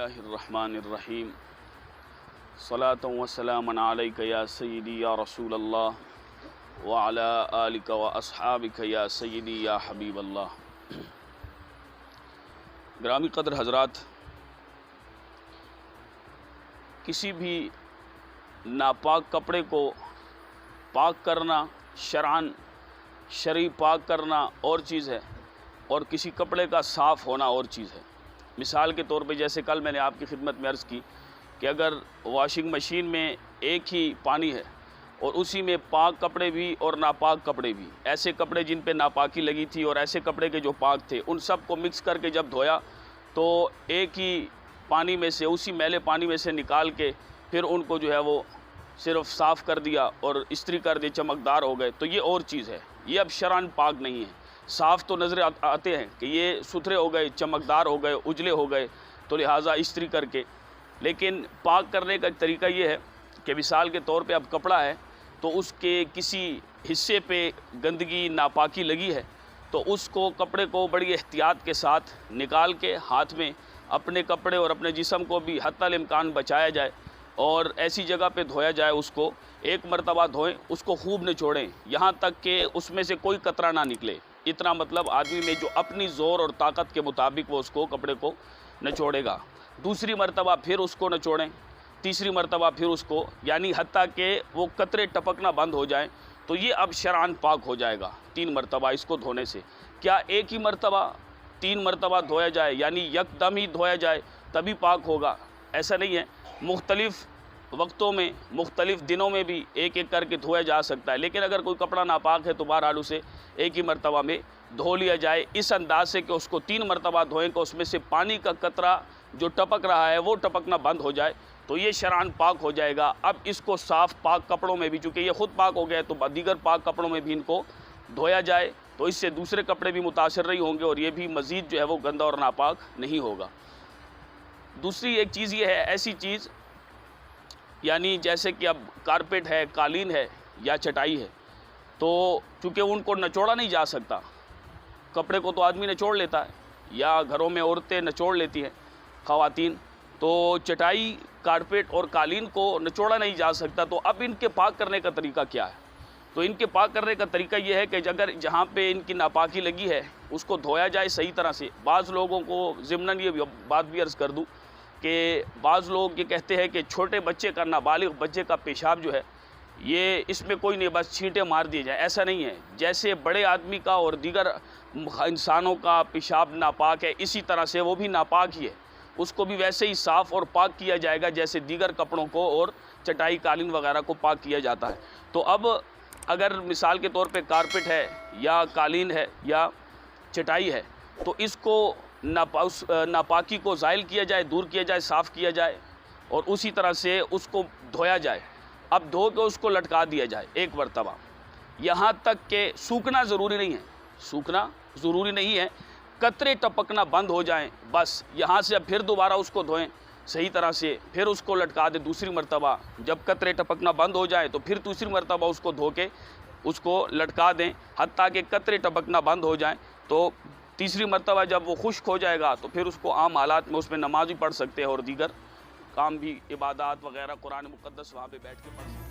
اللہ الرحمن الرحیم صلاۃ و سلام علیک یا سیدی یا رسول اللہ وعلی آلک و اصحابک یا سیدی یا حبیب اللہ۔ گرامی قدر حضرات، کسی بھی ناپاک کپڑے کو پاک کرنا شرعی پاک کرنا اور چیز ہے، اور کسی کپڑے کا صاف ہونا اور چیز ہے۔ مثال کے طور پہ جیسے کل میں نے آپ کی خدمت میں عرض کی کہ اگر واشنگ مشین میں ایک ہی پانی ہے اور اسی میں پاک کپڑے بھی اور ناپاک کپڑے بھی، ایسے کپڑے جن پہ ناپاکی لگی تھی اور ایسے کپڑے کے جو پاک تھے، ان سب کو مکس کر کے جب دھویا تو ایک ہی پانی میں سے، اسی میلے پانی میں سے نکال کے پھر ان کو جو ہے وہ صرف صاف کر دیا اور استری کر دی، چمکدار ہو گئے، تو یہ اور چیز ہے۔ یہ اب شرعاً پاک نہیں ہے۔ صاف تو نظر آتے ہیں کہ یہ ستھرے ہو گئے، چمکدار ہو گئے، اجلے ہو گئے، تو لہٰذا استری کر کے، لیکن پاک کرنے کا ایک طریقہ یہ ہے کہ مثال کے طور پہ اب کپڑا ہے تو اس کے کسی حصے پہ گندگی ناپاکی لگی ہے تو اس کو، کپڑے کو بڑی احتیاط کے ساتھ نکال کے ہاتھ میں اپنے کپڑے اور اپنے جسم کو بھی حتی الامکان بچایا جائے اور ایسی جگہ پہ دھویا جائے۔ اس کو ایک مرتبہ دھوئیں، اس کو خوب نچوڑیں یہاں تک کہ اس میں سے کوئی قطرہ نہ نکلے۔ اتنا مطلب آدمی میں جو اپنی زور اور طاقت کے مطابق وہ اس کو، کپڑے کو نچوڑے گا۔ دوسری مرتبہ پھر اس کو نچوڑیں، تیسری مرتبہ پھر اس کو، یعنی حتیٰ کہ وہ قطرے ٹپکنا بند ہو جائیں، تو یہ اب شرعاً پاک ہو جائے گا 3 مرتبہ اس کو دھونے سے۔ کیا ایک ہی مرتبہ 3 مرتبہ دھویا جائے، یعنی یکدم ہی دھویا جائے تبھی پاک ہوگا؟ ایسا نہیں ہے، مختلف وقتوں میں، مختلف دنوں میں بھی ایک ایک کر کے دھویا جا سکتا ہے، لیکن اگر کوئی کپڑا ناپاک ہے تو بہرحال اسے ایک ہی مرتبہ میں دھو لیا جائے، اس انداز سے کہ اس کو 3 مرتبہ دھوئیں کہ اس میں سے پانی کا قطرہ جو ٹپک رہا ہے وہ ٹپکنا بند ہو جائے، تو یہ شرعاً پاک ہو جائے گا۔ اب اس کو صاف پاک کپڑوں میں بھی، چونکہ یہ خود پاک ہو گیا ہے تو دیگر پاک کپڑوں میں بھی ان کو دھویا جائے، تو اس سے دوسرے کپڑے بھی متاثر نہیں ہوں گے اور یہ بھی مزید جو ہے وہ گندا اور ناپاک نہیں ہوگا۔ دوسری ایک چیز یہ ہے، ایسی چیز یعنی جیسے کہ اب کارپیٹ ہے، قالین ہے یا چٹائی ہے، تو چونکہ ان کو نچوڑا نہیں جا سکتا، کپڑے کو تو آدمی نچوڑ لیتا ہے یا گھروں میں عورتیں نچوڑ لیتی ہیں، خواتین، تو چٹائی، کارپیٹ اور قالین کو نچوڑا نہیں جا سکتا، تو اب ان کے پاک کرنے کا طریقہ کیا ہے؟ تو ان کے پاک کرنے کا طریقہ یہ ہے کہ اگر جہاں پہ ان کی ناپاکی لگی ہے اس کو دھویا جائے صحیح طرح سے۔ بعض لوگوں کو ضمناً یہ بات بھی عرض کر دوں کہ بعض لوگ یہ کہتے ہیں کہ چھوٹے بچے کا، نابالغ بچے کا پیشاب جو ہے یہ اس میں کوئی نہیں، بس چھینٹے مار دیے جائیں۔ ایسا نہیں ہے، جیسے بڑے آدمی کا اور دیگر انسانوں کا پیشاب ناپاک ہے، اسی طرح سے وہ بھی ناپاک ہی ہے، اس کو بھی ویسے ہی صاف اور پاک کیا جائے گا جیسے دیگر کپڑوں کو اور چٹائی، قالین وغیرہ کو پاک کیا جاتا ہے۔ تو اب اگر مثال کے طور پہ کارپیٹ ہے یا قالین ہے یا چٹائی ہے تو اس کو ناپاکی کو زائل کیا جائے، دور کیا جائے، صاف کیا جائے اور اسی طرح سے اس کو دھویا جائے۔ اب دھو کے اس کو لٹکا دیا جائے ایک مرتبہ، یہاں تک کہ سوکھنا ضروری نہیں ہے، سوکھنا ضروری نہیں ہے، قطرے ٹپکنا بند ہو جائیں، بس یہاں سے اب پھر دوبارہ اس کو دھوئیں صحیح طرح سے، پھر اس کو لٹکا دیں دوسری مرتبہ، جب قطرے ٹپکنا بند ہو جائیں تو پھر دوسری مرتبہ اس کو دھو کے اس کو لٹکا دیں حتیٰ کہ قطرے ٹپکنا بند ہو جائیں، تو تیسری مرتبہ جب وہ خشک ہو جائے گا تو پھر اس کو عام حالات میں اس میں نماز بھی پڑھ سکتے ہیں اور دیگر کام بھی، عبادات وغیرہ، قرآن مقدس وہاں پہ بیٹھ کے پڑھ سکتے ہیں۔